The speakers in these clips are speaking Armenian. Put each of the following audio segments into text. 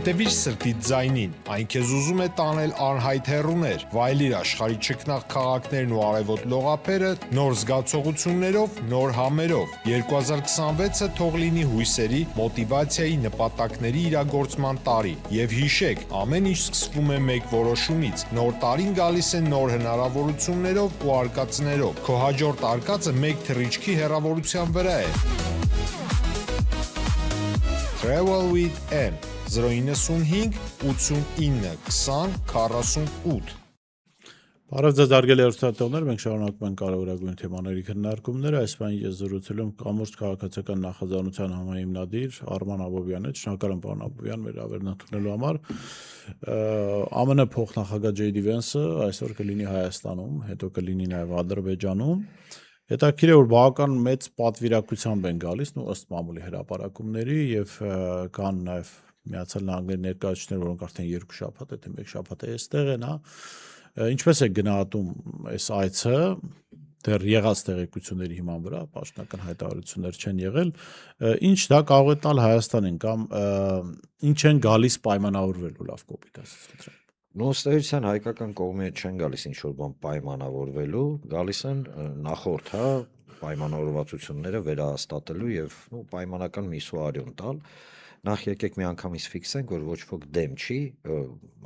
Հետևիր սրտիդ ձայնին, այն քեզ ուզում է տանել անհայտ հեռուներ, վայելիր աշխարհի չքնաղ քաղաքներն ու արևոտ լողափերը նոր զգացողություններով, նոր համերով։ 2026-ը թող լինի հույսերի, մոտիվացիայի, նպատակների իրագործման տարի։ Եվ հիշեք, ամեն ինչ սկսվում է մեկ որոշումից։ Նոր տարին գալիս է նոր հնարավորություններով ու արկածներով։ Քո հաջորդ արկածը մեկ թռիչքի հեռավորության վրա է։ Travel with M 095 89 20 48 Բարև ձեզ հարգելի հեռուստատեղներ, մենք շարունակում ենք կարևորագույն թեմաների քննարկումները, այս բանի ես զրուցել եմ Կամուրջ քաղաքացիական նախաձեռնության համահիմնադիր Արման Աբովյանի հետ, շնորհակալ եմ պարոն Աբովյան մեր ավերն ընդունելու համար։ ԱՄՆ փոխնախագահ Ջեյ Դի Վենսը այսօր կլինի Հայաստանում, հետո կլինի նաև Ադրբեջանում։ Հետաքրքիր է, որ բավական մեծ պատվիրակությամբ են գալիս, ըստ մամուլի հրապարակումների եւ կան նաև Միացյալ Նահանգների ներկայացուցիչներ, որոնք արդեն 2 շաբաթ է, թե 1 շաբաթ է այստեղ են, Ինչպես է գնահատում այս այցը, դեռ եղած տեղեկությունների հիման վրա, պաշտոնական հայտարարություններ չեն եղել, ինչ դա կարող է տալ Հայաստանին կամ ինչ են գալիս պայմանավորվելու, լավ կոպիտ ասած խնդրեմ։ Ըստ էության հայկական կողմի հետ չեն գալիս ինչ-որ բան պայմանավորվելու, գալիս են նախորդ, պայմանավորվածությունները վերահաստատելու եւ պայմանական միսու արյուն տալ։ Նախ եկեք մի անգամից ֆիքսենք, որ ոչ ոք դեմ չի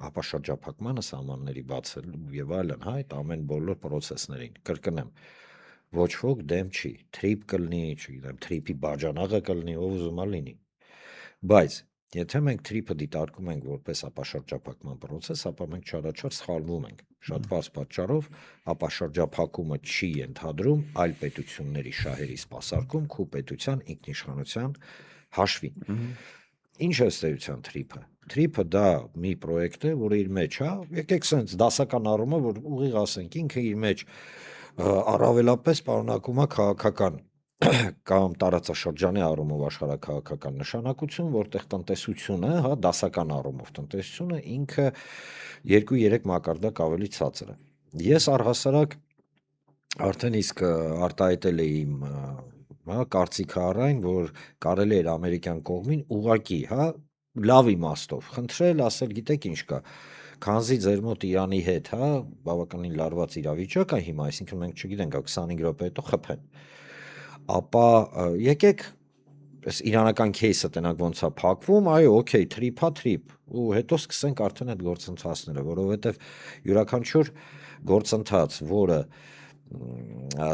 հապաշրջափակմանը, սահմանների բացելու եւ այլն, այդ ամեն բոլոր process-ներին։ Կրկնեմ, ոչ ոք դեմ չի։ Թրիփ կլինի, չգիտեմ, թրիփի բաժանաղը կլինի, ով ուզում է լինի։ Բայց եթե մենք թրիփը դիտարկում ենք որպես հապաշրջափակման process, ապա մենք չարաչար սխալվում ենք։ Շատ բարձ պատճառով հապաշրջափակումը չի ենթադրում այլ պետությունների շահերի սպասարկում քո պետության ինքնիշխանության հաշվին։ Ինչ է ըստ էության թրիփը։ Թրիփը դա մի պրոյեկտ է, որը իր մեջ, եկեք սենց դասական առումը, որ ուղիղ ասենք, ինքը իր մեջ առավելապես պարունակում է քաղաքական կամ տարածաշրջանի առումով աշխարհաքաղաքական նշանակություն, որտեղ տնտեսությունը, դասական առումով տնտեսությունը ինքը 2-3 մակարդակ ավելի ցածր է։ Ես առհասարակ արդեն իսկ արտահայտել էի իմ կարծիքը առայն, որ կարելի էր ամերիկյան կողմին ուղղակի, լավ իմաստով խնդրել, ասել, գիտեք ինչ կա, քանզի ձեր մոտ Իրանի հետ, բավականին լարված իրավիճակ է հիմա, այսինքն մենք չգիտենք, 25 րոպե հետո խփեն։ Ապա եկեք այս իրանական кейսը տնակ ոնց է փակվում, այո, օքեյ, թրիփա թրիփ, ու հետո սկսենք արդեն այդ գործընթացները, որովհետև յուրաքանչյուր գործընթաց, որը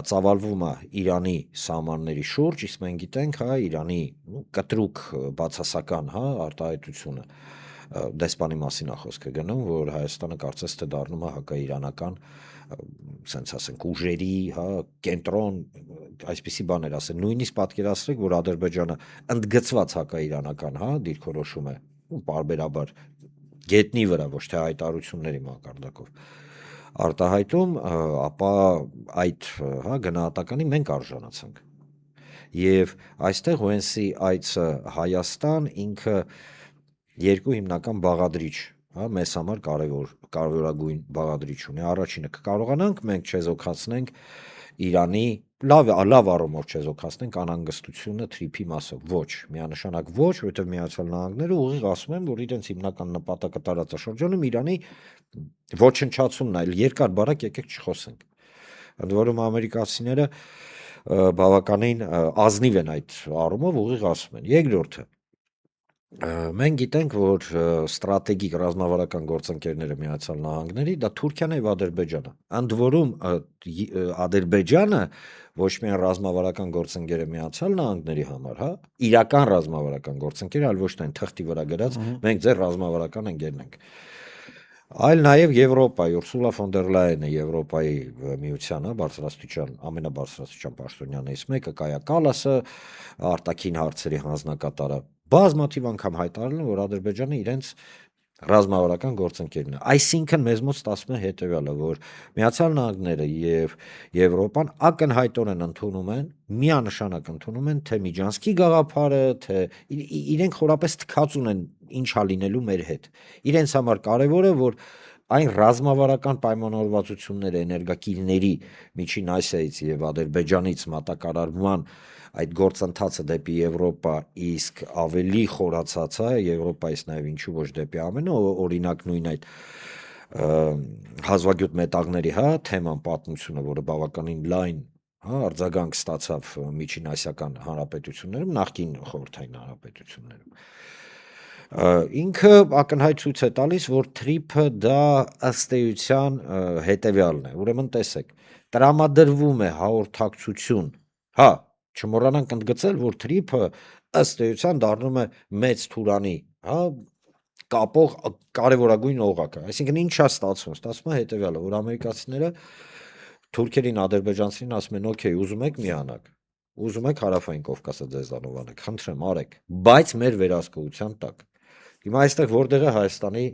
ծավալվում է Իրանի սահմանների շուրջ, իսկ մենք գիտենք, Իրանի կտրուկ բացասական, արտահայտությունը դեսպանի մասին է խոսքը գնում, որ Հայաստանը կարծես թե դառնում է հակաիրանական, սենց ասենք, ուժերի, կենտրոն, այսպիսի բաներ ասեն, նույնիսկ պատկերացրեք, որ Ադրբեջանը ընդգծված հակաիրանական, դիրքորոշում է, պարբերաբար գետնի վրա, ոչ թե հայտարարությունների մակարդակով արտահայտում, ապա այդ գնահատականի մենք արժանացանք։ Եվ այստեղ Վենսի այցը Հայաստան ինքը երկու հիմնական բաղադրիչ, մեզ համար կարևորագույն բաղադրիչ ունի։ Առաջինը կկարողանանք մենք չեզոքացնենք Իրանի լավ առումով չեզոքացնենք անհանգստությունը թրիփի մասով։ Ոչ, միանշանակ ոչ, որովհետև Միացյալ Նահանգները ուղիղ ասում են, որ իրենց հիմնական նպատակը տարածաշրջանում Իրանի ոչնչացումն է, այլ երկար բարակ եկեք չխոսենք։ Ընդ որում ամերիկացիները բավականին ազնիվ են այդ առումով, ուղիղ ասում են։ Երկրորդը, մենք գիտենք, որ ստրատեգիկ ռազմավարական գործընկերները Միացյալ Նահանգների դա Թուրքիան եւ Ադրբեջանը։ Ընդ որում Ադրբեջանը ոչ միայն ռազմավարական գործընկեր է Միացյալ Նահանգների համար, իրական ռազմավարական գործընկեր, այլ ոչ թե թղթի վրա գրած մենք ձեր ռազմավարական ընկերն ենք։ Այլ նաև Եվրոպայի Ուրսուլա ֆոն դեր Լայենը Եվրոպայի միության բարձրաստիճան ամենաբարձրաստիճան պաշտոնյաներից մեկը Կայա Կալասը արտաքին հարցերի հանձնակատարը բազմաթիվ անգամ հայտարարել են, որ Ադրբեջանը իրենց ռազմավարական գործընկերն է։ Այսինքն մեզ մոտ ստացվում է հետևյալը, որ Միացյալ Նահանգները եւ Եվրոպան ակնհայտորեն ընդունում են, միանշանակ ընդունում են թե Միջանցքի գաղափարը, թե իրենք խորապես թքած ունեն ինչ ա լինելու մեր հետ։ Իրենց համար կարևոր է, որ այն ռազմավարական պայմանավորվածությունները էներգակիրների միջին Ասիայից եւ Ադրբեջանից մատակարարման այդ գործընթացը դեպի Եվրոպա իսկ ավելի խորացած է Եվրոպայից նաեւ ինչու ոչ դեպի ԱՄՆ, օրինակ նույն այդ հազվագյուտ մետաղների թեման պատմությունը, որը բավականին լայն արձագանք ստացավ միջին ասիական հանրապետություններում, նախկին խորհրդային հանրապետություններում։ Ինքը ակնհայտ ցույց է տալիս, որ թրիփը դա ըստ էության հետեւյալն է։ Ուրեմն տեսեք, տրամադրվում է հաղորդակցություն, չմոռանանք ընդգծել, որ թրիփը ըստ էության դառնում է մեծ թուրանի, կապող կարևորագույն օղակը։ Այսինքն ինչ է ստացվում։ Ստացվում է հետեւյալը, որ ամերիկացիները թուրքերին, ադրբեջանցիներին ասում են, օքեյ, ուզում եք միանաք, ուզում եք հարավային Կովկասը ձեզանով անեք, խնդրեմ, արեք, բայց մեր վերահսկողության տակ։ Հիմա այստեղ որտեղ է Հայաստանի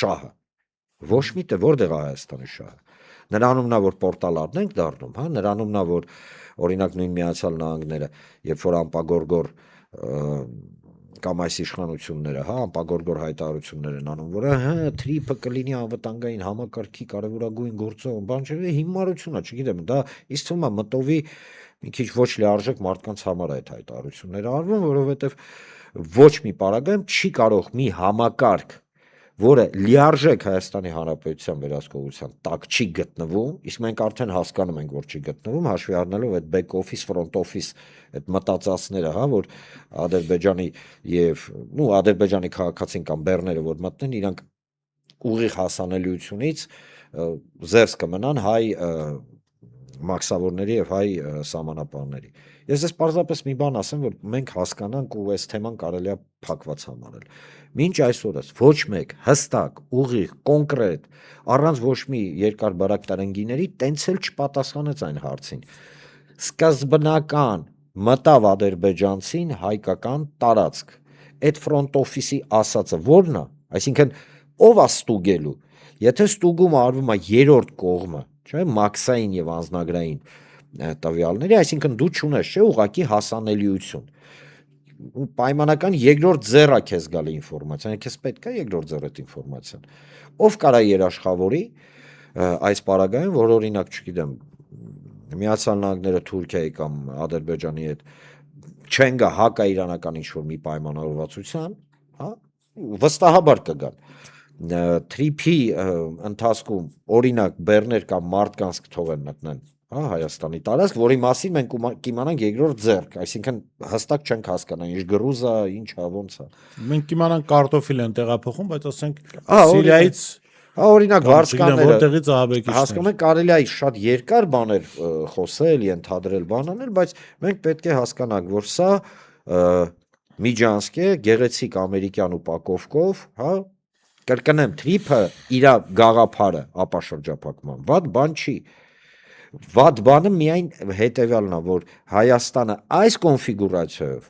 շահը։ Ոչ միտը որտեղ է Հայաստանի շահը։ Նրանումն է, որ պորտալարն ենք դառնում, նրանումն է, որ օրինակ նույն Միացյալ Նահանգները, երբ որ անպագորգոր կամ այս իշխանությունները, անպագորգոր հայտարարություններ են անում, որ թրիփը կլինի անվտանգային համակարգի կարևորագույն գործոն, բան չէ, հիմարություն է, չգիտեմ, դա ինձ թվում է մտովի մի քիչ ոչ լիարժեք մարդկանց համար այդ հայտարարությունները արվում, որովհետև ոչ մի պարագայում չի կարող մի համակարգ, որը լիարժեք Հայաստանի Հանրապետության վերահսկողության տակ չի գտնվում, իսկ մենք արդեն հասկանում ենք, որ չի գտնվում, հաշվի առնելով այդ back office, front office այդ մտածածները, որ Ադրբեջանի եւ Ադրբեջանի քաղաքացին կամ բեռները, որ մտնեն, իրանք ուղիղ հասանելիությունից զերծ կմնան հայ մաքսավորների եւ հայ սահմանապահների։ Ես ես պարզապես մի բան ասեմ, որ մենք հասկանանք ու այս թեման կարելի է փակված համարել։ Մինչ այսօրս ոչ մեկ հստակ, ուղիղ, կոնկրետ, առանց ոչ մի երկար բարակ տրնգիների տենց էլ չպատասխանեց այն հարցին։ Սկզբնական մտավ ադրբեջանցին հայկական տարածք։ Այդ front office-ի ասածը ո՞րն է, այսինքն ով է ստուգելու։ Եթե ստուգումը արվում է երրորդ կողմը, չէ՞, մաքսային եւ անձնագրային տվյալների, այսինքն դու չունես, չէ՞, ուղղակի հասանելիություն։ Պայմանական երկրորդ ձեռ է քեզ գալի ինֆորմացիան, քեզ պետք է երկրորդ ձեռ այդ ինֆորմացիան։ Ով կարա երաշխավորի այս պարագայում, որ օրինակ, չգիտեմ, Միացյալ Նահանգները Թուրքիայի կամ Ադրբեջանի հետ չեն գա հակաիրանական ինչ-որ մի պայմանավորվածության, վստահաբար կգան։ Թրիփի ընթացքում օրինակ բեռներ կամ մարդկանց կթողեն մտնեն Հայաստանի տարածք, որի մասին մենք կիմանանք երկրորդ ձեռք, այսինքն հստակ չենք հասկանա ինչ գրուզա, ինչ ոնց է։ Մենք կիմանանք կարտոֆիլ են տեղափոխում, բայց ասենք Սիրիայից օրինակ վարձկանները որտեղից ահաբեկիչներ։ Հասկանում եք, կարելի է շատ երկար բաներ խոսել, ենթադրել, բանանել, բայց մենք պետք է հասկանանք, որ սա միջանցք է գեղեցիկ ամերիկյան ուպակովկով, կրկնեմ, թրիփը իր գաղափարը ապաշրջափակման վատ բան չի։ Վատ բանը միայն հետևյալն է, որ Հայաստանը այս կոնֆիգուրացիայով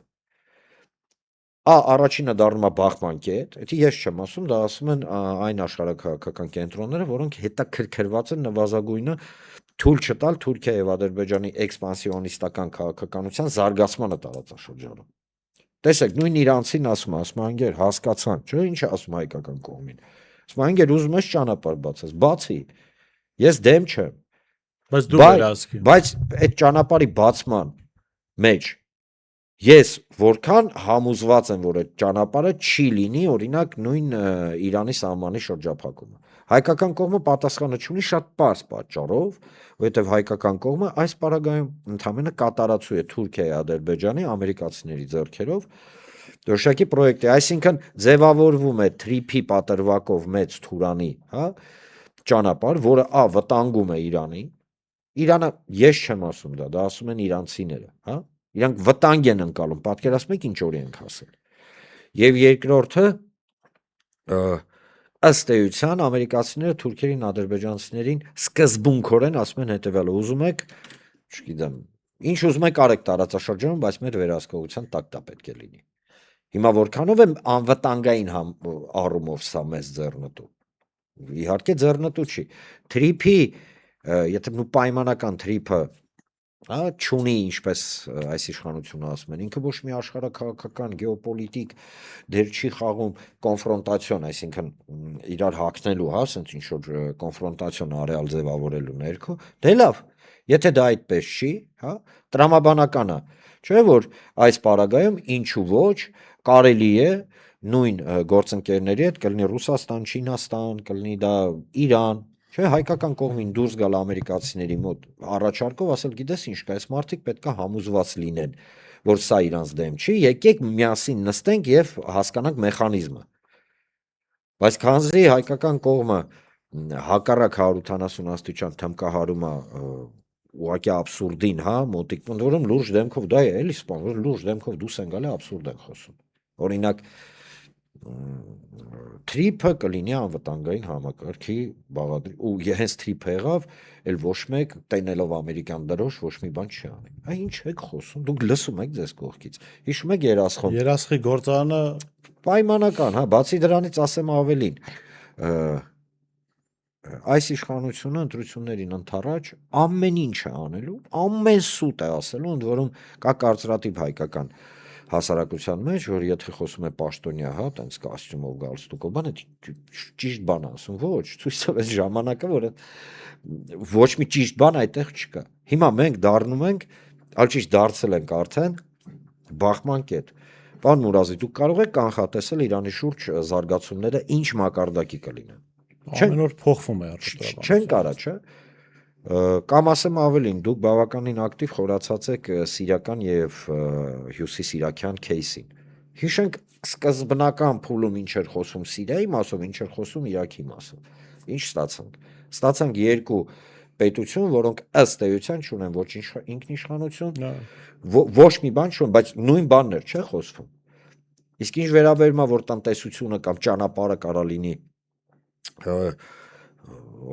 առաջինը դառնում է բախման կետ, դա ես չեմ ասում, դա ասում են այն աշխարհաքաղաքական կենտրոնները, որոնք հետաքրքրված են նվազագույնը թույլ չտալ Թուրքիա եւ Ադրբեջանի էքսպանսիոնիստական քաղաքականության զարգացմանը տարածաշրջանում։ Տեսեք, նույն իրանցին ասում է, հասկացանք, չէ՞, ինչ է ասում հայկական կողմին։ Ասում է, ուզում ես ճանապարհ բացես, բացի։ Ես դեմ չեմ։ Բայց դու վերահսկի։ Բայց այդ ճանապարհի բացման մեջ ես որքան համոզված եմ, որ այդ ճանապարհը չի լինի, օրինակ նույն Իրանի սահմանի շրջափակումը։ Հայկական կողմը պատասխանը չունի շատ պարզ պատճառով, որովհետև հայկական կողմը այս պարագայում ընդհանրապես կատարածու է Թուրքիայի, Ադրբեջանի, ամերիկացիների ձեռքերով որոշակի պրոյեկտ է, այսինքն ձևավորվում է թրիփի պատրվակով մեծ թուրանի, ճանապարհ, որը վտանգում է Իրանին։ Իրանը ես չեմ ասում դա ասում են իրանցիները, Իրանք վտանգ են ընկալում, պատկերացնում եք ինչ օրի ենք հասել։ Եվ երկրորդը ըստ էության ամերիկացիները թուրքերին, ադրբեջանցիներին սկզբունքորեն ասում են հետևյալը, ուզում եք, չգիտեմ, ինչ ուզում եք արեք տարածաշրջանում, բայց մեր վերահսկողության տակ դա պետք է լինի։ Հիմա որքանով է անվտանգային առումով սա մեծ ձեռնտու։ Իհարկե ձեռնտու չի։ Թրիփի, եթե պայմանական թրիփը չունի ինչպես այս իշխանությունը ասում են, ինքը ոչ մի աշխարհաքաղաքական, գեոպոլիտիկ դեր չի խաղում կոնֆրոնտացիոն, այսինքն իրար հակնելու, հա, ասենց ինչ որ կոնֆրոնտացիոն արեալ ձևավորելու ներքո, դե լավ, եթե դա այդպես չի, հա, տրամաբանական է, չէ՞ որ այս պարագայում ինչու ոչ կարելի է նույն գործընկերների հետ կլինի Ռուսաստան, Չինաստան, կլինի դա Իրան, չէ, հայկական կողմին դուրս գալ ամերիկացիների մոտ առաջարկով ասել, գիտես ինչ կա, այս մարդիկ պետքա համոզված լինեն, որ սա իրանց դեմ չի, եկեք միասին նստենք եւ հասկանանք մեխանիզմը։ Բայց քանզի հայկական կողմը հակառակ 180 աստիճան թմկահարում է ուղղակի абսուրդին, հա, մոտիկ պնդորում լուրջ դեմքով դա է, էլի սպան, որ լուրջ դեմքով դուս են գալի абսուրդ են խոսում։ Օրինակ թրիփը կլինի անվտանգային համակարգի բաղադրի ու հենց թրիփը եղավ, էլ ոչ մեկ տենելով ամերիկյան դրոշ ոչ մի բան չի անի։ Այ ինչ եք խոսում, դուք լսում եք ձեզ կողքից։ Հիշում եք երասխում։ Երասխի գործարանը Պայմանական, հա, բացի դրանից ասեմ ավելին։ Այս իշխանությունը ընտրություններին ընթառաջ ամեն ինչ է անելու, ամեն սուտ է ասելու, ընդ որում կա կարծրատիպ հայկական հասարակության մեջ, որ եթե խոսում է պաշտոնյա, հա, տենց կոստյումով, գալստուկով, բան է ճիշտ բան ասում, ոչ, ցույց տվեց ժամանակը, որ ոչ մի ճիշտ բան այդտեղ չկա։ Հիմա մենք դառնում ենք, այլ ճիշտ դարձել ենք արդեն բախման կետ։ Պարոն Մուրազի, դուք կարող եք կանխատեսել Իրանի շուրջ զարգացումները ինչ մակարդակի կլինեն։ ամեն օր փոխվում է առողջապահությունը։ Չեն կարա, չէ։ Կամ ասեմ ավելին, դուք բավականին ակտիվ խորացած եք սիրիական եւ հյուսիսիրաքյան кейսին։ Հիշենք սկզբնական փուլում ինչ էր խոսում Սիրիայի մասով, ինչ էր խոսում Իրաքի մասով։ Ինչ ստացանք։ Ստացանք երկու պետություն, որոնք ըստ էության չունեն ոչ ինքնիշխանություն, ոչ մի բան չունեն, բայց նույն բանն էր, չէ՞ խոսվում։ Իսկ ինչ վերաբերում է որ տնտեսությունը կամ ճանապարհը կարա լինի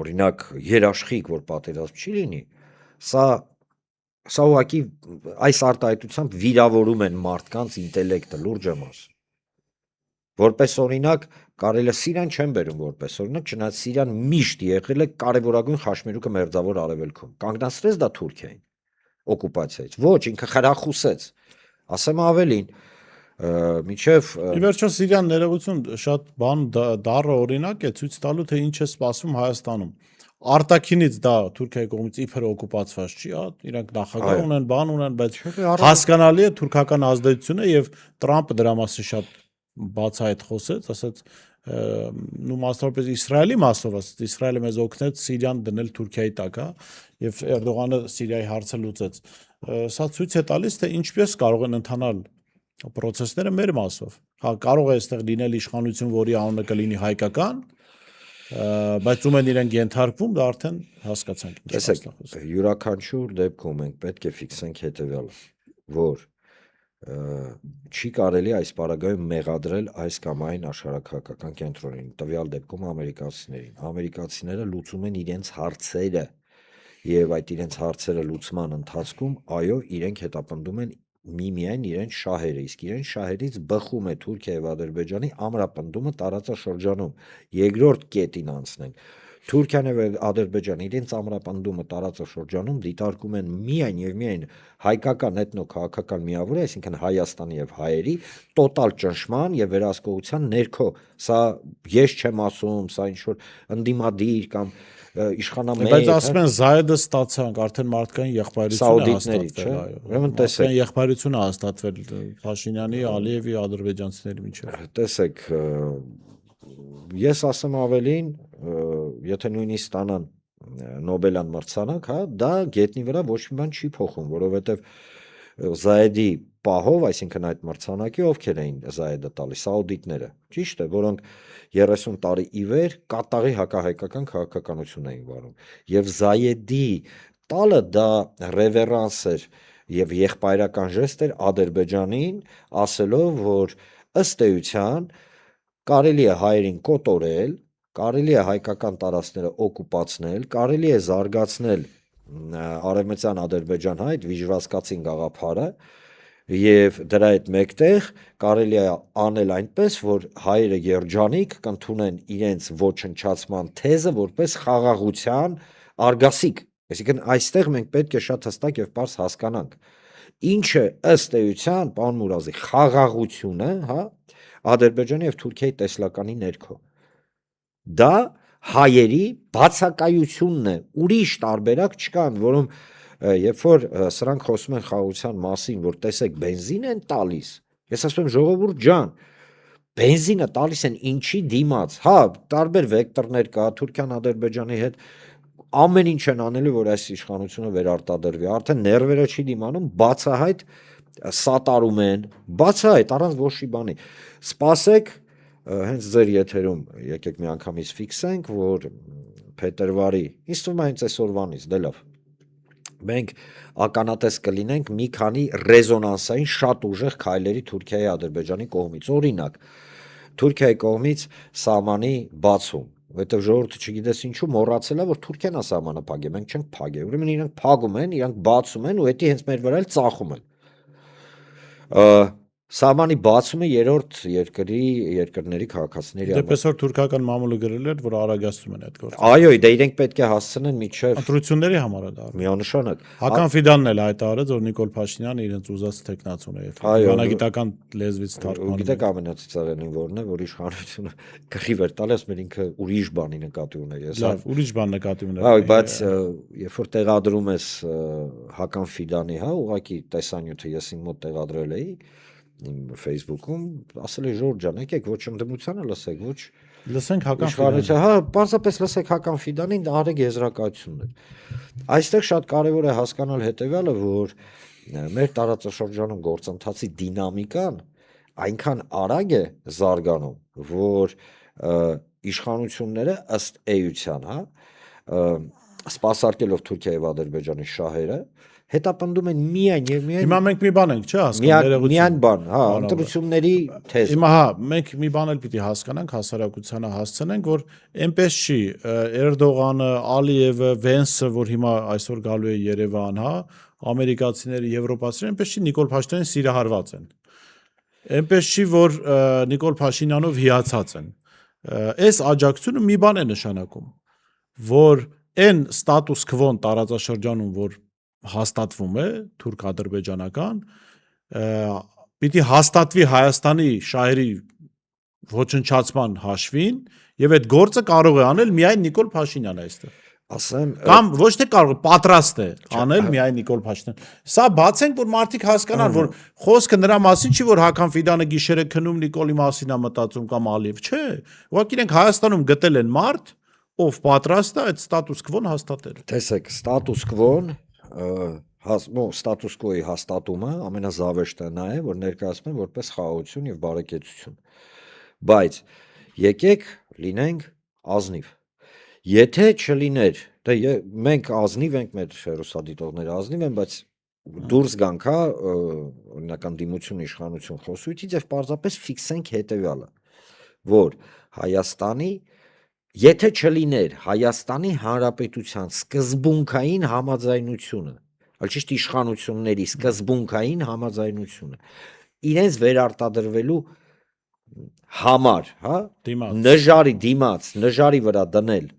օրինակ երաշխիք, որ պատերազմ չի լինի, սա ուղղակի այս արտահայտությամբ վիրավորում են մարդկանց ինտելեկտը, լուրջ եմ ասում։ Որպես օրինակ կարելի է Սիրիան չեն բերում որպես օրինակ, չնայած Սիրիան միշտ եղել է կարևորագույն խաչմերուկը մերձավոր արևելքում։ Կանգնացրեց դա Թուրքիային օկուպացիայից։ Ոչ, ինքը խրախուսեց։ Ասեմ ավելին, միջև Ի վերջո Սիրիան ներողություն շատ բան դառը օրինակ է ցույց տալու թե ինչ է սպասվում Հայաստանում։ Արտաքինից դա Թուրքիայի կողմից իբր օկուպացված չի, հա, իրանք նախագահ ունեն, բան ունեն, բայց հասկանալի է թուրքական ազդեցությունը եւ Տրամպը դրա մասին շատ բացահայտ խոսեց, ասաց նու մասնավորապես Իսրայելի մասով, ասաց Իսրայելը մեզ օգնեց Սիրիան դնել Թուրքիայի տակ, հա, եւ Էրդողանը Սիրիայի հարցը լուծեց։ Սա ցույց է տալիս թե ինչպես կարող են ընթանալ պրոցեսները մեր մասով։ Հա, կարող է այստեղ լինել իշխանություն, որի անունը կլինի հայկական, բայց ում են իրենք ենթարկվում, դա արդեն հասկացանք ինչ է։ Յուրաքանչյուր դեպքում մենք պետք է ֆիքսենք հետևյալը, որ չի կարելի այս պարագայում մեղադրել այս կամ այն աշխարհաքաղաքական կենտրոնին, տվյալ դեպքում ամերիկացիներին։ Ամերիկացիները լուծում են իրենց հարցերը եւ այդ իրենց հարցերը լուծման ընթացքում, այո, իրենք հետապնդում են միմիայն իրենց շահերը, իսկ իրենց շահերից բխում է Թուրքիա եւ Ադրբեջանի ամրապնդումը տարածաշրջանում։ Երկրորդ կետին անցնենք։ Թուրքիան եւ Ադրբեջանը իրենց ամրապնդումը տարածաշրջանում դիտարկում են միայն եւ միայն հայկական էթնո-քաղաքական միավորը, այսինքն Հայաստանի եւ հայերի տոտալ ճնշման եւ վերահսկողության ներքո։ Սա ես չեմ ասում, սա ինչ որ ընդդիմադիր կամ իշխանամետ, բայց ասում են Զայեդը ստացանք, արդեն մարդկային եղբայրությունը չէ։ Ուրեմն տեսեք, եղբայրությունը հաստատվել Փաշինյանի, Ալիևի, ադրբեջանցիների միջեւ։ Տեսեք, ես ասեմ ավելին, եթե նույնիսկ ստանան Նոբելյան մրցանակ, հա, դա գետնի վրա ոչ մի բան չի փոխում, որովհետեւ Զայեդի պահով, այսինքն այդ մրցանակի ովքեր էին Զայեդը տալիս, սաուդիտները, ճիշտ է, որոնք 30 տարի ի վեր կատաղի հակահայկական քաղաքականություն էին վարում։ Եվ Զայեդի տալը դա ռևերանս էր եւ եղբայրական ժեստ էր Ադրբեջանին, ասելով, որ ըստ էության կարելի է հայերին կոտորել, կարելի է հայկական տարածքները օկուպացնել, կարելի է զարգացնել արևմտյան Ադրբեջան հայ վիժվասկացին գաղափարը եւ դրա հետ մեկտեղ կարելի է անել այնպես, որ հայերը երջանիկ կընդունեն իրենց ոչնչացման թեզը որպես խաղաղության արգասիկ, Այսինքն այստեղ մենք պետք է շատ հստակ եւ պարզ հասկանանք ինչը ըստ էության, պարոն Մուրազի, խաղաղությունը, հա, Ադրբեջանի եւ Թուրքիայի տեսլականի ներքո։ Դա հայերի բացակայությունն է, ուրիշ տարբերակ չկան, որում երբ որ սրանք խոսում են խաղաղության մասին, որ տեսեք բենզին են տալիս, ես ասում եմ ժողովուրդ ջան, բենզինը տալիս են ինչի դիմաց, հա, տարբեր վեկտորներ կա, Թուրքիան Ադրբեջանի հետ ամեն ինչ են անելու, որ այս իշխանությունը վերարտադրվի, արդեն ներվերը չի դիմանում, բացահայտ սատարում են, բացահայտ առանց ոչի բանի։ Սպասեք, հենց ձեր եթերում եկեք մի անգամից ֆիքսենք, որ փետրվարի, ինձ թվում է հենց այսօրվանից, դե լավ։ Մենք ականատես կլինենք մի քանի ռեզոնանսային շատ ուժեղ քայլերի Թուրքիայի Ադրբեջանի կողմից։ Օրինակ, Թուրքիայի կողմից սահմանի բացում, որովհետև ժողովուրդը չգիտես ինչու մոռացել է, որ Թուրքիան է սահմանը փակել, մենք չենք փակել։ Ուրեմն իրանք փակում են, իրանք բացում են ու հետի հենց մեր վրա էլ ծախում են։ Սահմանի բացումը երրորդ երկրների քաղաքացիների համար։ Դեպս որ թուրքական մամուլը գրել էր, որ արագացնում են այդ գործը։ Այո, դե իրենք պետք է հասցնեն միջև Ընտրությունների համար է դա։ միանշանակ։ Հական Ֆիդանն էլ հայտարարեց, որ Նիկոլ Փաշինյանը իրենց ուզած տեխնացուն է եւ Այո, բանագիտական լեզվից թարգմանում։ Գիտեք ամենացիծարենին որն է, որ իշխանությունը գլխի վեր տալիս, մեր ինքը ուրիշ բանի նկատի ուներ, ես։ Լավ, ուրիշ բան նկատի ուներ։ Այո, բայց երբ որ տեղադրում ես Հական Ֆիդանի, հա, ուղղակի տեսանյութը ես իմ մոտ տեղադրել էի իմ Facebook-ում, ասել է Ժորժ ջան, եկեք ոչ ընդդիմությանը լսեք, ոչ Լսենք Հական իշխանությունը, հա, պարզապես լսեք Հական Ֆիդանին, արեք եզրակացություններ։ Այստեղ շատ կարևոր է հասկանալ հետեւյալը, որ մեր տարածաշրջանում գործընթացի դինամիկան այնքան արագ է զարգանում, որ իշխանությունները ըստ էության, հա, սպասարկելով Թուրքիայի եւ Ադրբեջանի շահերը, հետապնդում են միայն եւ միայն Հիմա մենք մի բան ենք, չէ՞, հասկանում միայն բան, հա, ընտրությունների թեզ։ Հիմա հա, մենք մի բան էլ պիտի հասկանանք, հասարակությանը հասցնենք, որ այնպես չի Էրդողանը, Ալիևը, Վենսը, որ հիմա այսօր գալու է Երևան, հա, ամերիկացիները, եվրոպացիները, այնպես չի Նիկոլ Փաշինյանին սիրահարված են։ Այնպես չի, որ Նիկոլ Փաշինյանով հիացած են։ Այս աջակցությունը մի բան է նշանակում, որ այն ստատուս քվոն տարածաշրջանում, որ հաստատվում է թուրք-ադրբեջանական, պիտի հաստատվի Հայաստանի շահերի ոչնչացման հաշվին եւ այդ գործը կարող է անել միայն Նիկոլ Փաշինյանը այստեղ։ Ասեմ, Կամ ոչ թե կարող է, պատրաստ է անել միայն Նիկոլ Փաշինյանը։ Սա բացենք, որ մարդիկ հասկանան, որ խոսքը նրա մասին չի, որ Հական Ֆիդանը գիշերը քնում Նիկոլի մասին է մտածում կամ Ալիև, չէ։ Ուղղակի իրենք Հայաստանում գտել են մարդ, ով պատրաստ է այդ ստատուս քվոն հաստատել։ տեսեք, ստատուս քվոն ստատուս քվոյի հաստատումը ամենազավեշտը նա է, որ ներկայացնում են որպես խաղաղություն եւ բարեկեցություն։ Բայց եկեք լինենք ազնիվ։ Եթե չլիներ, դե մենք ազնիվ ենք, մեր հերոսադիտողները ազնիվ են, բայց դուրս գանք, հա, օրինական դիմություն իշխանություն խոսույթից եւ պարզապես ֆիքսենք հետեւյալը, որ Հայաստանի եթե չլիներ Հայաստանի Հանրապետության սկզբունքային համաձայնությունը, այլ ճիշտ իշխանությունների սկզբունքային համաձայնությունը, իրենց վերարտադրվելու համար, հա, նժարի վրա դնել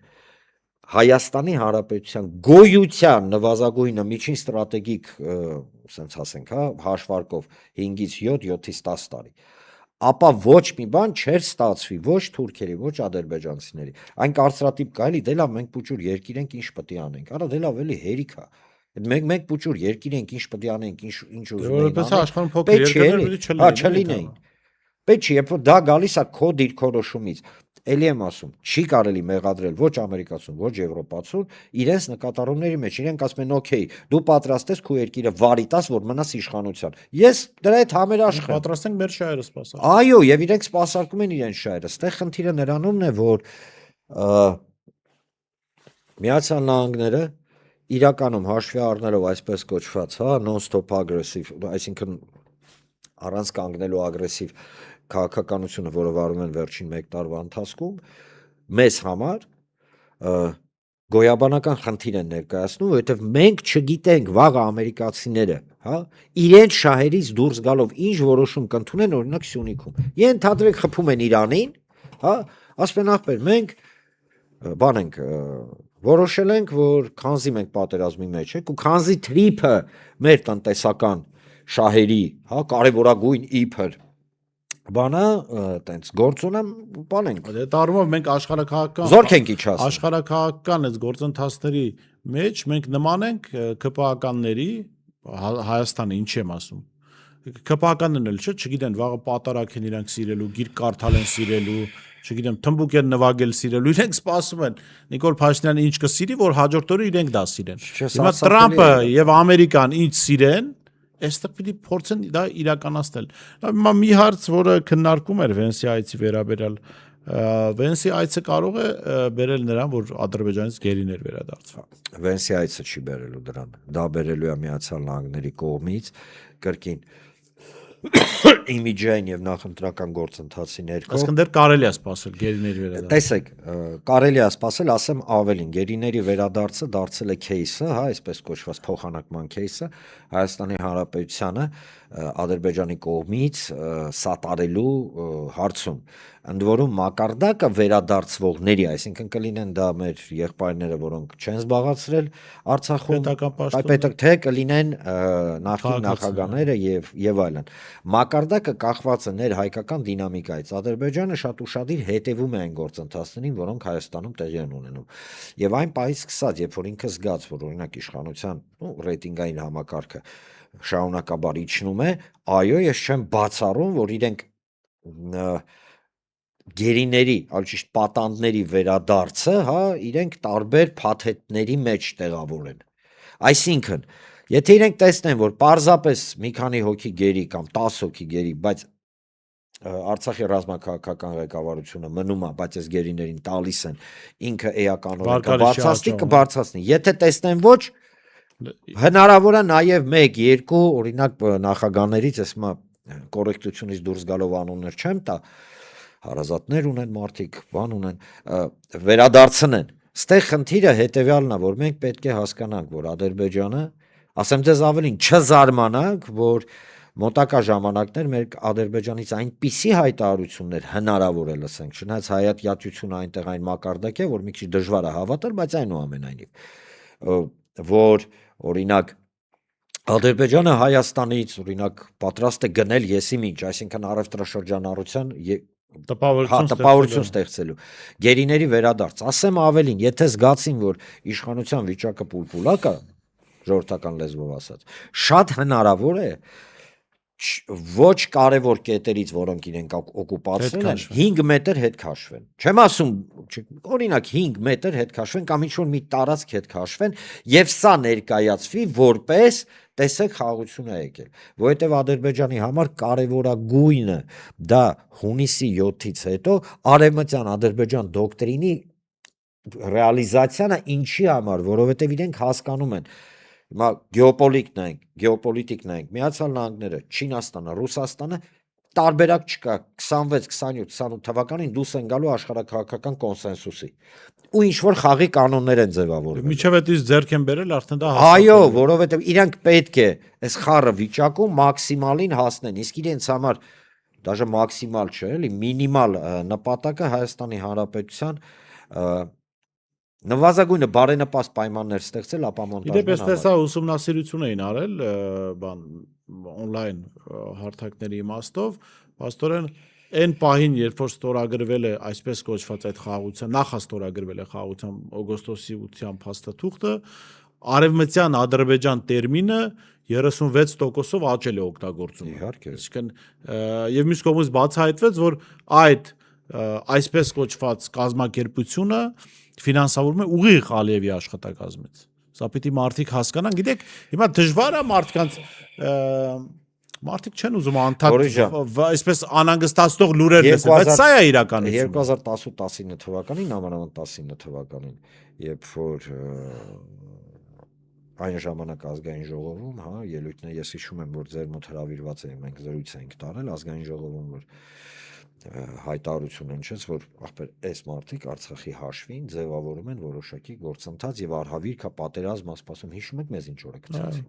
Հայաստանի Հանրապետության գոյության նվազագույնը միջին ստրատեգիկ, ասենք ասենք, հա, հաշվարկով 5-ից 7, 7-ից 10 տարի, ապա ոչ մի բան չէր ստացվի, ոչ թուրքերի, ոչ ադրբեջանցիների։ Այն կարծրատիպ կա էլի, դե լավ մենք փուչուր երկիր ենք, ինչ պետք է անենք։ Արա դե լավ էլի հերիք է։ Մենք փուչուր երկիր ենք, ինչ պետք է անենք, ինչ ուզում ենք անենք։ Աշխարհում փոքր երկրներ չլինեին։ Պետք չի, երբ որ դա գալիս է քո դիրքորոշումից, էլի եմ ասում, չի կարելի մեղադրել ոչ ամերիկացուն, ոչ եվրոպացուն, իրենց նկատառումների մեջ, իրենք ասում են, օքեյ, դու պատրաստ ես քո երկիրը վարի տաս, որ մնաս իշխանության։ Ես դրա հետ համերաշխ եմ։ Պատրաստ ենք մեր շահերը սպասարկել։ Այո, եւ իրենք սպասարկում են իրենց շահերը։ Ստեղ խնդիրը նրանումն է, որ Միացյալ Նահանգները իրականում հաշվի առնելով այսպես կոչված, հա, non-stop aggressive, այսինքն առանց կանգնելու ագրեսիվ քաղաքականությունը, որը վարում են վերջին 1 տարվա ընթացքում, մեզ համար գոյաբանական խնդիր են ներկայացնում, որովհետև մենք չգիտենք վաղը ամերիկացիները, հա, իրենց շահերից դուրս գալով ինչ որոշում կընդունեն, օրինակ Սյունիքում։ Ենթադրեք խփում են Իրանին, հա, ասում են ախպեր, մենք բան ենք Որոշել ենք, որ քանզի մենք պատերազմի մեջ ենք ու քանզի թրիփը մեր տնտեսական շահերի, հա, կարևորագույն իբր բանա, տենց գործունը բան ենք։ Դե տարումով մենք աշխարհակահաղական Զորք ենք իջացնում։ աշխարհակահաղական այս գործընթացների մեջ մենք նման ենք ԿՊԱ-կանների Հայաստանը ինչ եմ ասում։ ԿՊԱ-կաններն էլ չգիտեն, վաղը պատարակ են իրանք սիրելու, գիրք կարդալ են սիրելու, չգիտեմ, թմբուկ են նվագել սիրելու, իրենք սպասում են Նիկոլ Փաշինյանը ինչ կսիրի, որ հաջորդ օրը իրենք դա սիրեն։ Հիմա Տրամպը եւ Ամերիկան ինչ սիրեն, այստեղ պիտի փորձեն դա իրականացնել։ Հիմա մի հարց, որը քննարկում էր Վենսի այցի վերաբերյալ, Վենսի այցը կարող է բերել նրան, որ Ադրբեջանից գերիներ վերադարձվի։ Վենսի այցը չի բերելու դրան։ Դա բերելու է Միացյալ Նահանգների կողմից կրկին իմիջային եւ նախընտրական գործընթացի ներքո։ Այսինքն դեռ կարելի է սպասել գերիների վերադարձ։ Տեսեք, կարելի է սպասել, ասեմ ավելին, գերիների վերադարձը դարձել է кейսը, հա, այսպես կոչված փոխանակման кейսը Հայաստանի Հանրապետությանը Ադրբեջանի կողմից սատարելու հարցում։ Ընդ որում մակարդակը վերադարձվողների, այսինքն կլինեն դա մեր եղբայրները, որոնք չեն զբաղացրել Արցախում, թե կլինեն նախկին նախագահները եւ այլն։ Մակարդակը կախված է ներհայկական դինամիկայից։ Ադրբեջանը շատ ուշադիր հետևում է այն գործընթացներին, որոնք Հայաստանում տեղի են ունենում։ Եվ այն պահից սկսած, երբ որ ինքը զգաց, որ օրինակ իշխանության ռեյտինգային համակարգը շարունակաբար իջնում է, այո, ես չեմ բացառում, որ իրենք գերիների, այլ ճիշտ պատանդների վերադարձը, հա, իրենք տարբեր փաթեթների մեջ տեղավորեն։ Այսինքն, եթե իրենք տեսնեն, որ պարզապես մի քանի հոգի գերի կամ 10 հոգի գերի, բայց Արցախի ռազմաքաղաքական ղեկավարությունը մնում է, բայց այս գերիներին տալիս են, ինքը էականորեն կբարձրացնի։ Եթե տեսնեն ոչ, հնարավոր է նաև 1-2 օրինակ նախագահներից, ես հիմա կոռեկտությունից դուրս գալով անուններ չեմ տա, հարազատներ ունեն մարդիկ, բան ունեն, վերադարձնեն։ Ստեղ խնդիրը հետևյալն է, որ մենք պետք է հասկանանք, որ Ադրբեջանը, ասեմ ձեզ ավելին, չզարմանանք, որ մոտակա ժամանակներ մեր Ադրբեջանից այնպիսի հայտարարություններ հնարավոր է լսենք, չնայած հայատյացությունը այնտեղ այն մակարդակ է, որ մի քիչ դժվար է հավատալ, բայց այնուամենայնիվ, որ օրինակ Ադրբեջանը Հայաստանից օրինակ պատրաստ է գնել եսիմինչ, այսինքն առևտրաշրջանառության տպավորություն ստեղծելու գերիների վերադարձ, ասեմ ավելին, եթե զգացին, որ իշխանության վիճակը պուլպուլակ է, ժողովրդական լեզվով ասած, շատ հնարավոր է ոչ կարևոր կետերից, որոնք իրենք օկուպացրել են, 5 մետր հետ քաշվեն։ Չեմ ասում, օրինակ 5 մետր հետ քաշվեն կամ ինչ-որ մի տարածք հետ քաշվեն եւ սա ներկայացվի որպես տեսեք խաղաղություն է եկել, որովհետեւ Ադրբեջանի համար կարևորագույնը դա հունիսի 7-ից հետո արևմտյան Ադրբեջան դոկտրինի ռեալիզացիանը ինչի համար, որովհետեւ իրենք հասկանում են հիմա գեոպոլիտիկ նայենք, Միացյալ Նահանգները, Չինաստանը, Ռուսաստանը տարբերակ չկա 26, 27, 28 թվականին դուրս են գալու աշխարհակահաղական կոնսենսուսի ու ինչ որ խաղի կանոններ են ձևավորվել։ Միջև այդից ձեռք են բերել արդեն դա այո, որովհետև իրանք պետք է այս խառը վիճակում մաքսիմալին հասնեն, իսկ իրենց համար դաժե մաքսիմալ չէ, էլի մինիմալ նպատակը Հայաստանի Հանրապետության նվազագույնը բարենպաստ պայմաններ ստեղծել ապամոնտաժման համար։ Իդեպ էստեսա ուսումնասիրություն էին արել, բան on-line հարթակների իմաստով, աստորեն այն պահին, երբ որ ստորագրվել է այսպես կոչված այդ խաղաղության, նախաստորագրվել է խաղաղության օգոստոսի 8-յան փաստաթուղթը, արևմտյան Ադրբեջան տերմինը 36%-ով աճել է օգտագործումը։ Իհարկե։ Այսինքն եւ մյուս կողմից բացահայտվեց, որ այդ այսպես կոչված կազմակերպությունը ֆինանսավորում է ուղիղ Ալիևի աշխատակազմից։ Սա պիտի մարդիկ հասկանան, գիտեք, հիմա դժվար է մարդիկ չեն ուզում անդակ այսպես անհանգստացնող լուրեր լսել, բայց սա է իրականությունը։ 2018-19 թվականին, նամանավանդ 19 թվականին, երբ որ այն ժամանակ ազգային ժողովում, հա, ելույթներ ես հիշում եմ, որ ձեր մոտ հրավիրված էին, մենք զրույց ենք տարել ազգային ժողովում, որ հայտարարություն հնչեց, որ ախպեր այս մարդիկ Արցախի հաշվին ձևավորում են որոշակի գործընթաց եւ արհավիրք է պատերազմ ասպասում, հիշում եք մեզ ինչ օրը գցեցին։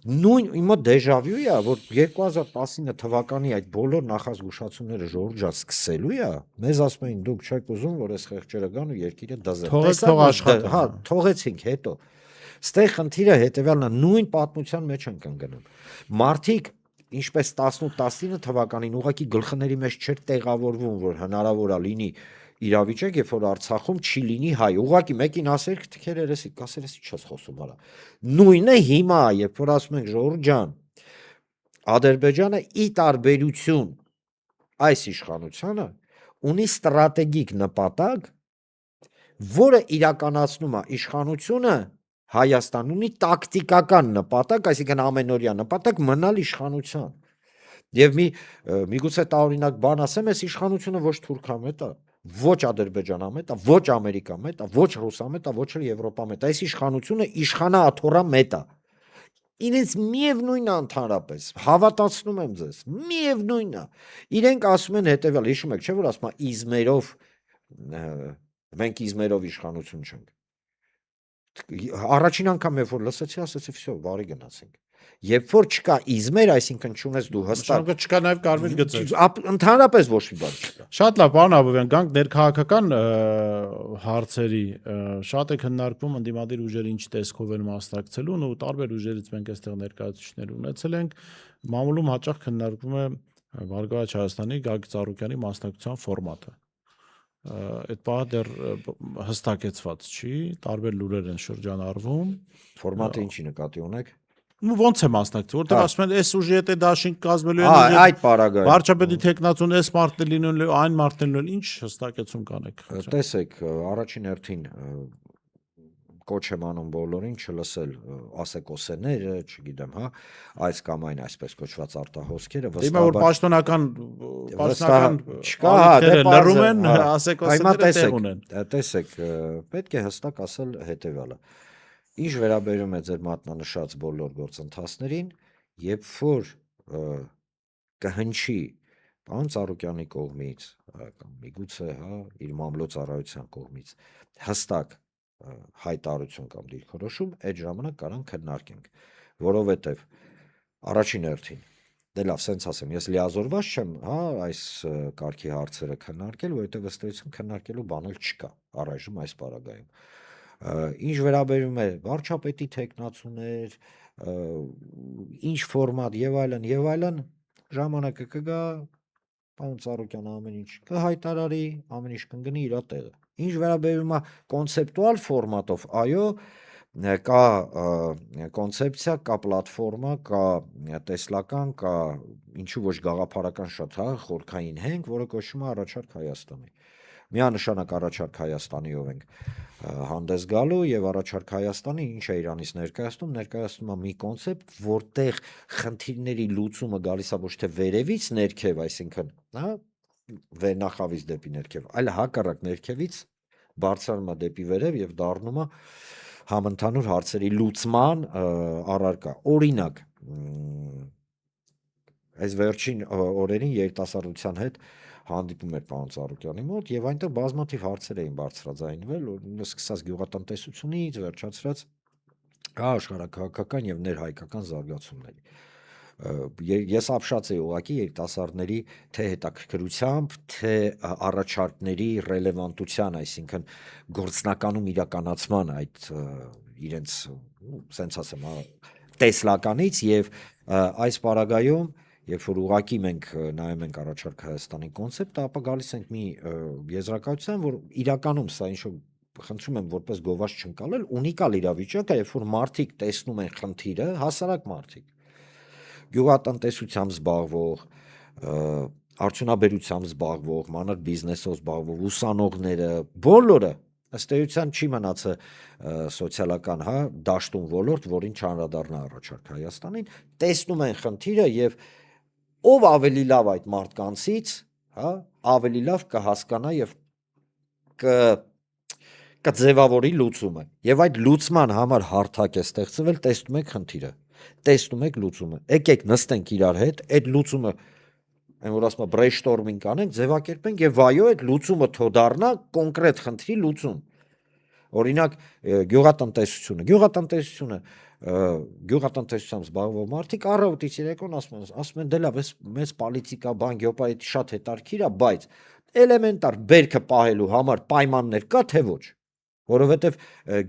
Նույն իմը դեժավյու է, որ 2019 թվականի այդ բոլոր նախազգուշացումները ժողովրդան սկսելու է, մեզ ասում էին դուք չեք ուզում, որ այս խեղճերը գան ու երկիրը դզեն։ Թողեք, Տեսա, թող որ աշխատեն, հա, հա։ թողեցինք հետո։ Ստեղ խնդիրը հետևյալն է, նույն պատմության մեջ ենք ընկնում։ Մարդիկ ինչպես 18-19 թվականին ուղղակի գլխների մեջ չէր տեղավորվում, որ հնարավոր է լինի իրավիճակ, երբ որ Արցախում չի լինի հայ։ Ուղղակի մեկին ասեր, թքեր երեսի, կասեր էսի չես խոսում արա։ Նույնը հիմա, երբ որ ասում ենք ժողովուրդ ջան, Ադրբեջանը ի տարբերություն այս իշխանությանը ունի ստրատեգիկ նպատակ, որը իրականացնում է իշխանությունը Հայաստան ունի տակտիկական նպատակ, այսինքն ամենօրյա նպատակ մնալ իշխանության։ Եվ միգուցե տարօրինակ բան ասեմ, այս իշխանությունը ոչ թուրքամետ է, ոչ ադրբեջանամետ է, ոչ ամերիկամետ է, ոչ ռուսամետ է, ոչ էլ եվրոպամետ է։ Այս իշխանությունը իշխանաաթոռամետ է։ Իրենց միևնույն է ընդհանրապես, հավատացնում եմ ձեզ, միևնույն է։ Իրենք ասում են հետևյալ, հիշում եք, չէ՞ որ ասում է իզմերով մենք իզմերով իշխանություն չենք։ Առաջին անգամ երբ որ լսեցի, ասեցի, վсё, բարի գնացինք։ Երբ որ չկա իզմեր, այսինքն չունես դու հստակ, Շնորհակալ չկա նաև կարմիր գծեր։ ընդհանրապես ոչ մի բան չկա։ Շատ լավ, պարոն Աբովյան, գանք ներքաղաքական հարցերի, շատ է քննարկվում ընդդիմադիր ուժերը ինչ տեսքով են մասնակցելուն ու տարբեր ուժերից մենք այստեղ ներկայացուցիչներ ունեցել ենք, մամուլում հաճախ քննարկվում է Բարգավաճ Հայաստանի Գագիկ Ծառուկյանի մասնակցության ֆորմատը։ Այդ բանը դեռ հստակեցված չի, տարբեր լուրեր են շրջանառվում։ Ֆորմատը ինչի նկատի ունեք։ Ու ոնց է մասնակցել, որտեղ ասում են, այս ուժի հետ է դաշինք կազմելու Այդ պարագայում վարչապետի տեխնացուն այս մարտն լինելու, այն մարտն լինելու, ինչ հստակեցում կանեք։ տեսեք, առաջին հերթին կոչ եմ անում բոլորին չլսել ասեկոսեները, չգիտեմ, հա, այս կամ այն այսպես կոչված արտահոսքերը, Դիմա որ պաշտոնական չկա, հա, լռում են, ասեկոսեները տեղ ունեն։ Տեսեք, պետք է հստակ ասել հետևյալը։ Ինչ վերաբերում է ձեր մատնանշած բոլոր գործընթացներին, երբ որ կհնչի պարոն Ծառուկյանի կողմից կամ միգուցե, հա, իր մամլոյցարայության կողմից հստակ հայտարարություն կամ դիրքորոշում, այդ ժամանակ կարան քննարկենք, որովհետև առաջին հերթին դե լավ, սենց ասեմ, ես լիազորված չեմ, հա, այս կարգի հարցերը քննարկել, որովհետև ըստ էության քննարկելու բան էլ չկա առայժմ այս պարագայում։ Ինչ վերաբերում է վարչապետի տեխնացուներ, ինչ ֆորմատ եւ այլն, ժամանակը կգա, պարոն Ծառուկյանը ամեն ինչ կհայտարարի, ամեն ինչ կընկնի իր տեղը։ Ինչ վերաբերում է կոնցեպտուալ ֆորմատով, այո, կա կոնցեպցիա, կա պլատֆորմա, կա տեսլական, կա ինչու ոչ գաղափարական շատ, հա, խորքային հենք, որը կոչվում է առաջարկ Հայաստանի։ Միանշանակ առաջարկ Հայաստանիով ենք հանդես գալու եւ առաջարկ Հայաստանի ինչ է Իրանից ներկայացնում է մի կոնցեպտ, որտեղ խնդիրների լուծումը գալիս է ոչ թե վերևից ներքև, այսինքն, հա, վերնախավից դեպի ներքև, այլ հակառակ ներքևից բարձրանում է դեպի վերև եւ դառնում է համընդհանուր հարցերի լուծման առարկա։ Օրինակ, այս վերջին օրերին երիտասարդության հետ հանդիպում էր պարոն Ծառուկյանի մոտ եւ այնտեղ բազմաթիվ հարցեր էին բարձրաձայնվել, սկսած գյուղատնտեսությունից, վերջացրած աշխարհակաղակական եւ ներհայկական զարգացումների։ Ես ապշած էի ուղղակի երիտասարդների թե հետաքրքրությամբ, թե առաջարկների ռելևանտության, այսինքն գործնականում իրականացման այդ իրենց, սենց ասեմ, տեսլականից եւ այս պարագայում, երբ որ ուղղակի մենք նայում ենք առաջարկ Հայաստանի կոնցեպտը, ապա գալիս ենք մի եզրակացության, որ իրականում սա ինչ-որ խնդրում եմ որպես գովազ չընկալել, ունիկալ իրավիճակ է, երբ որ մարդիկ տեսնում են խնդիրը, հասարակ մարդիկ, գյուղատնտեսությամբ զբաղվող, արդյունաբերությամբ զբաղվող, մանր բիզնեսով զբաղվող, ուսանողները, բոլորը ըստ էության չի մնացել սոցիալական, հա, դաշտում ոլորտ, որին չանդրադառնա առաջարկ Հայաստանին, տեսնում են խնդիրը եւ ով ավելի լավ այդ մարդկանցից, հա, ավելի լավ կհասկանա եւ կձևավորի լուծումը։ Եվ այդ լուծման համար հարթակ է ստեղծվել, տեսնում եք խնդիրը, տեսնում եք լուծումը։ Եկեք նստենք իրար հետ, այդ լուծումը, այն որ ասում է brainstorming անենք, ձևակերպենք եւ վայո այդ լուծումը թող դառնա կոնկրետ խնդրի լուծում։ Օրինակ գյուղատնտեսությամբ զբաղվող մարդիկ առավոտից երեկոն ասում են դե լավ, մեզ պոլիտիկա բան գեոպայիտ շատ հետարքիր է, բայց էլեմենտար բերքը պահելու համար պայմաններ կա թե ոչ, որովհետև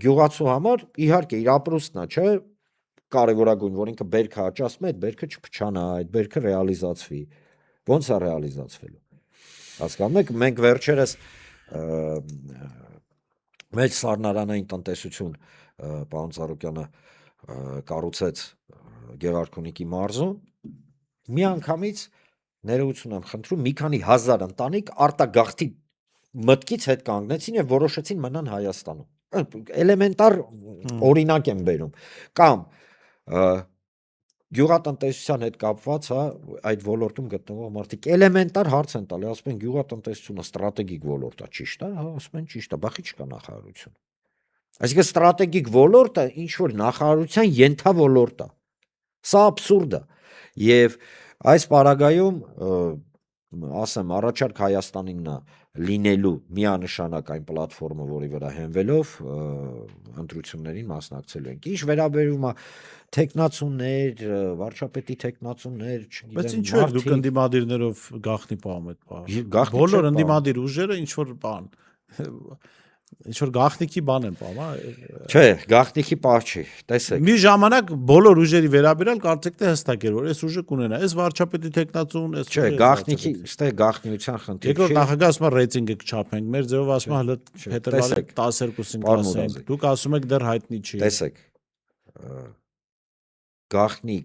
գյուղացու համար իհարկե իր ապրուստն է, չէ, կարևորագույն, որ ինքը բերքը աճացնում է, այդ բերքը չփչանա, այդ բերքը ռեալիզացվի։ Ոնց է ռեալիզացվելու։ Հասկանում եք, մենք վերջերս մեծ սառնարանային տնտեսություն պարոն Ծառուկյանը կառուցեց Գեղարքունիքի մարզում, միանգամից ներողություն եմ խնդրում, մի քանի հազար ընտանիք արտագաղթի մտքից հետ կանգնեցին եւ որոշեցին մնան Հայաստանում։ Էլեմենտար օրինակ եմ բերում։ Կամ գյուղատնտեսության հետ կապված, հա, այդ ոլորտում գտնվող մարդիկ էլեմենտար հարց են տալի, ասում են գյուղատնտեսությունը ստրատեգիկ ոլորտ է, ճիշտ է, հա, ասում են ճիշտ է, բախի չկա նախարարություն։ Այսինքն ստրատեգիկ ոլորտը ինչ որ նախարարության ենթավորորդ է։ Սա աբսուրդ է։ Եվ այս պարագայում ասեմ, առաջարկ Հայաստանինն է լինելու միանշանակ այն պլատֆորմը, որի վրա հենվելով ընտրություններին մասնակցելու ենք։ Ինչ վերաբերում է տեխնացուներ, վարչապետի տեխնացուներ, չգիտեմ, Բայց ինչու եք դուք ընդդիմադիրներով գաղտնի պահում եք պահ։ Բոլոր ընդդիմադիր ուժերը ինչ որ բան ինչ որ գաղտնիքի բան են պահում, հա։ Չէ, գաղտնիքի պահ չի, տեսեք։ Մի ժամանակ բոլոր ուժերի վերաբերյալ կարծեք թե հստակ էր, որ այս ուժը կունենա, այս վարչապետի տեխնացուն, այս Չէ, գաղտնիքի, ստե գաղտնիության խնդիր չի։ Երկրորդ նախագահ ասում է ռեյտինգը կչափենք, մեր ձևով ասում է հələ փետրվարի 12-ին կասենք։ Դուք ասում եք դեռ հայտնի չի։ Տեսեք, գաղտնի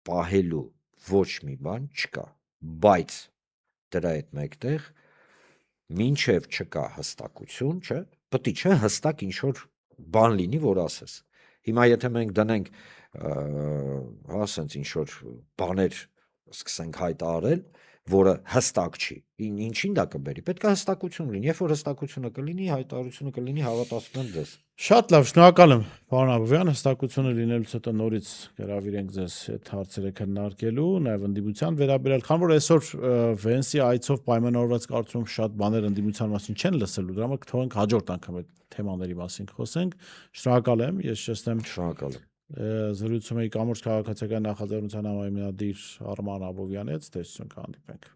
պահելու ոչ մի բան չկա, բայց դրա հետ մեկտեղ մինչև չկա հստակություն, չէ, պետք չէ հստակ ինչ որ բան լինի, որ ասես։ Հիմա եթե մենք դնենք, ասենք ինչ որ բաներ սկսենք հայտարարել, որը հստակ չի, ինչին դա կբերի։ Պետք է հստակություն լինի, երբ որ հստակությունը կլինի, հայտարարությունը կլինի, հավատացնում եմ ձեզ։ Շատ լավ, շնորհակալ եմ, պարոն Աբովյան, հստակությունը լինելուց հետո նորից հրավիրենք ձեզ այդ հարցերը քննարկելու, նաև ընդդիմության վերաբերյալ, քանի որ այսօր Վենսի այցով պայմանավորված կարծում եմ շատ բաներ ընդդիմության մասին չեն լսելու, դրա համար կթողենք հաջորդ անգամ այդ թեմաների մասին խոսենք։ Շնորհակալ եմ, ես շեշտեմ։ Շնորհակալ եմ։ Զրուցում էի Կամուրջ քաղաքացիական նախաձեռնության համահիմնադիր Արման Աբովյանի հետ, տեսություն կհանդիպենք։